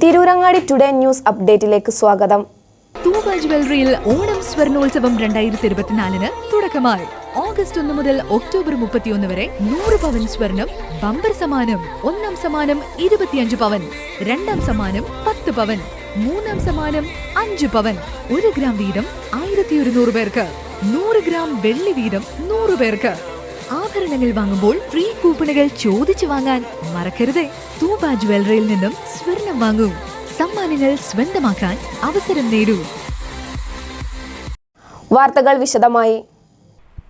Tirurangadi today news അപ്ഡേറ്റിലേക്ക് സ്വാഗതം. തൂബ ജ്വല്ലറിയിൽ ഓണം സ്വർണോത്സവം 2024 തുടക്കമായി. ഓഗസ്റ്റ് 1 മുതൽ ഒക്ടോബർ 31 വരെ 100 പവൻ സ്വർണം ബമ്പർ സമ്മാനം. ഒന്നാം സമ്മാനം 25 പവൻ, രണ്ടാം സമ്മാനം 10 പവൻ, മൂന്നാം സമ്മാനം 5 പവൻ. 1 ഗ്രാം വീതം 1100 പേർക്ക്, 100 ഗ്രാം വെള്ളി വീതം 100 പേർക്ക്. ആഭരണങ്ങൾ വാങ്ങുമ്പോൾ ഫ്രീ കൂപ്പണുകൾ ചോദിച്ചു വാങ്ങാൻ മറക്കരുത്. തൂബ ജ്വല്ലറിയിൽ നിന്നും സ്വർണം വാങ്ങൂ, സമ്മാനങ്ങൾ സ്വന്തമാക്കാൻ അവസരം നേടൂ. വാർത്തകൾ വിശദമായി.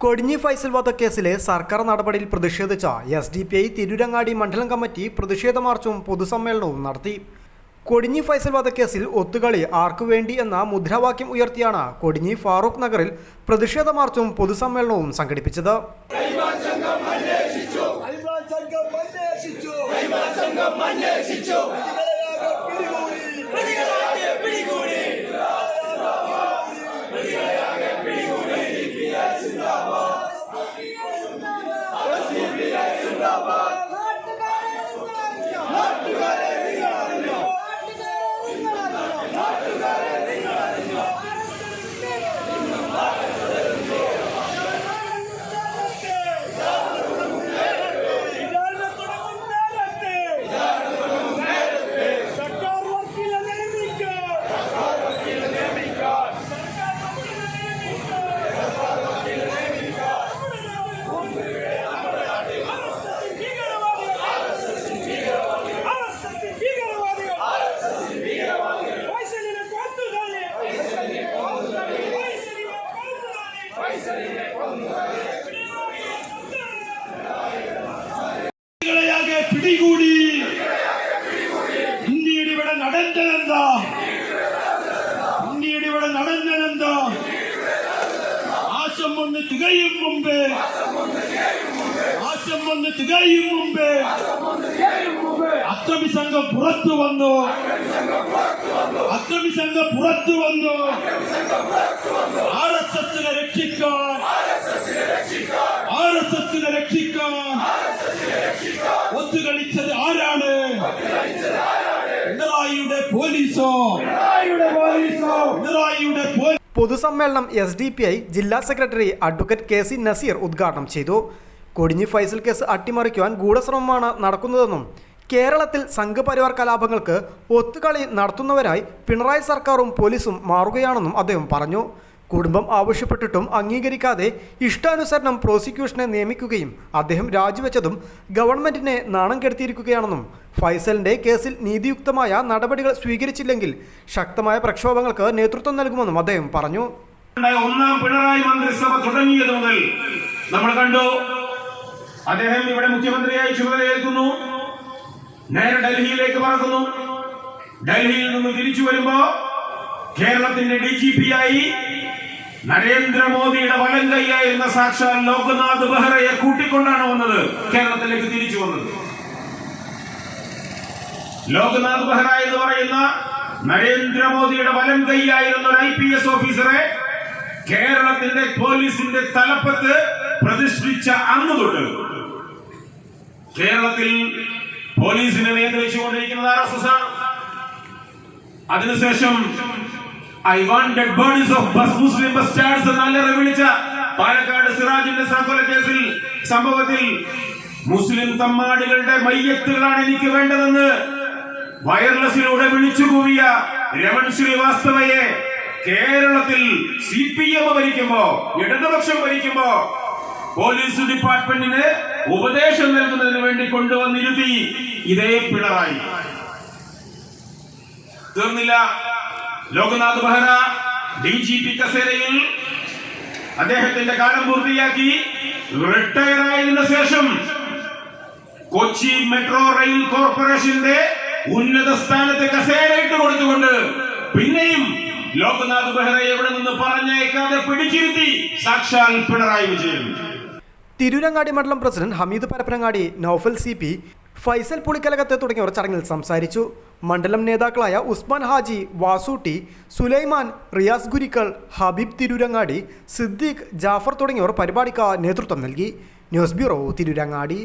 കൊടിഞ്ഞി ഫൈസൽ വധക്കേസിലെ സർക്കാർ നടപടിയിൽ പ്രതിഷേധിച്ച SDPI തിരൂരങ്ങാടി മണ്ഡലം കമ്മിറ്റി പ്രതിഷേധ മാർച്ചും പൊതുസമ്മേളനവും നടത്തി. കൊടിഞ്ഞി ഫൈസൽ വധക്കേസിൽ ഒത്തുകളി ആർക്കുവേണ്ടി എന്ന മുദ്രാവാക്യം ഉയർത്തിയാണ് കൊടിഞ്ഞി ഫാറൂഖ് നഗറിൽ പ്രതിഷേധ മാർച്ചും പൊതുസമ്മേളനവും സംഘടിപ്പിച്ചത്. പിടികൂടി ഇന്ത്യയുടെ ഇവിടെ നടന്നതെന്താ? ഇന്ത്യയുടെ ഇവിടെ നടന്നതെന്താ? ആശം വന്ന് തികയും മുമ്പേ, ആശം വന്ന് തികയും മുമ്പേ അക്രമി സംഘം പുറത്തു വന്നു, അക്രമി സംഘം പുറത്തു വന്നു. RSSനെ രക്ഷിക്കാൻ, RSSനെ രക്ഷിക്കാൻ ഒത്തുകളിച്ചത് ആരാണ്? പിണറായിയുടെ പോലീസോ? പിണറായിയുടെ പൊതുസമ്മേളനം SDPI ജില്ലാ സെക്രട്ടറി അഡ്വക്കേറ്റ് KC നസീർ ഉദ്ഘാടനം ചെയ്തു. കൊടിഞ്ഞി ഫൈസൽ കേസ് അട്ടിമറിക്കുവാൻ ഗൂഢശ്രമമാണ് നടക്കുന്നതെന്നും കേരളത്തിൽ സംഘപരിവാർ കലാപങ്ങൾക്ക് ഒത്തുകളി നടത്തുന്നവരായി പിണറായി സർക്കാരും പോലീസും മാറുകയാണെന്നും അദ്ദേഹം പറഞ്ഞു. കുടുംബം ആവശ്യപ്പെട്ടിട്ടും അംഗീകരിക്കാതെ ഇഷ്ടാനുസരണം പ്രോസിക്യൂഷനെ നിയമിക്കുകയും അദ്ദേഹം രാജിവെച്ചതും ഗവൺമെന്റിനെ നാണം കെടുത്തിയിരിക്കുകയാണെന്നും ഫൈസലിന്റെ കേസിൽ നീതിയുക്തമായ നടപടികൾ സ്വീകരിച്ചില്ലെങ്കിൽ ശക്തമായ പ്രക്ഷോഭങ്ങൾക്ക് നേതൃത്വം നൽകുമെന്നും അദ്ദേഹം പറഞ്ഞു. ഒന്നാം പിണറായി മന്ത്രിസഭ തുടങ്ങിയത് മുതൽ നമ്മൾ കണ്ടു, അദ്ദേഹം ഇവിടെ മുഖ്യമന്ത്രിയായി ചുമതലയേൽക്കുന്നു, നേരെ ഡൽഹിയിലേക്ക് പറക്കുന്നു. ഡൽഹിയിൽ നിന്ന് തിരിച്ചു വരുമ്പോ കേരളത്തിന്റെ DGP ആയി നരേന്ദ്രമോദിയുടെ വലം കൈയായിരുന്ന സാക്ഷാൽ ലോക്നാഥ് ബെഹ്റയെ കൂട്ടിക്കൊണ്ടാണ് വന്നത്, കേരളത്തിലേക്ക് തിരിച്ചു വന്നത്. ലോക്നാഥ് ബെഹ്റ എന്ന് പറയുന്ന നരേന്ദ്രമോദിയുടെ വലം കൈയായിരുന്ന ഒരു IPS ഓഫീസറെ കേരളത്തിന്റെ പോലീസിന്റെ തലപ്പത്ത് പ്രതിഷ്ഠിച്ച അന്ന് തൊട്ട് കേരളത്തിൽ പോലീസിനെ നിയന്ത്രിച്ചുകൊണ്ടിരിക്കുന്നത് RSS ആണ്. അതിനുശേഷം I want dead bodies of Muslim bastards എന്നല്ല വിളിച്ച പാലക്കാട് സിറാജിന്റെ കൊലക്കേസിൽ സംഭവത്തിൽ മുസ്ലിം തമ്മാടികളുടെ മയ്യത്തുകളാണ് എനിക്ക് വേണ്ടതെന്ന് വയർലെസിലൂടെ വിളിച്ചുകൂവിയ രമൺ ശ്രീവാസ്തവയെ കേരളത്തിൽ CPM ഭരിക്കുമ്പോ, ഇടതുപക്ഷം ഭരിക്കുമ്പോ പോലീസ് ഡിപ്പാർട്ട്മെന്റിന് ഉപദേശം നൽകുന്നതിന് വേണ്ടി കൊണ്ടുവന്നിരുത്തി ഇതേ പിണറായി. തീർന്നില്ല, ലോക്നാഥ് ബെഹ്റ DGP കസേരയിൽ അദ്ദേഹത്തിന്റെ കാലം പൂർത്തിയാക്കി റിട്ടയർ ആയതിനു ശേഷം കൊച്ചി മെട്രോ റെയിൽ കോർപ്പറേഷന്റെ ഉന്നത സ്ഥാനത്ത് കസേരയിട്ട് കൊടുത്തുകൊണ്ട് പിന്നെയും ലോക്നാഥ് ബെഹ്റയെ ഇവിടെ നിന്ന് പറഞ്ഞേക്കാതെ പിടിച്ചിരുത്തി സാക്ഷാൽ പിണറായി വിജയൻ. തിരൂരങ്ങാടി മണ്ഡലം പ്രസിഡന്റ് ഹമീദ് പരപ്പനങ്ങാടി, നൌഫൽ CP, ഫൈസൽ പുളിക്കലകത്തെ തുടങ്ങിയവർ ചടങ്ങിൽ സംസാരിച്ചു. മണ്ഡലം നേതാക്കളായ ഉസ്മാൻ ഹാജി, വാസൂട്ടി, സുലൈമാൻ, റിയാസ് ഗുരിക്കൽ, ഹബീബ് തിരൂരങ്ങാടി, സിദ്ദീഖ്, ജാഫർ തുടങ്ങിയവർ പരിപാടിക്ക് നേതൃത്വം നൽകി. News bureau, Tirurangadi.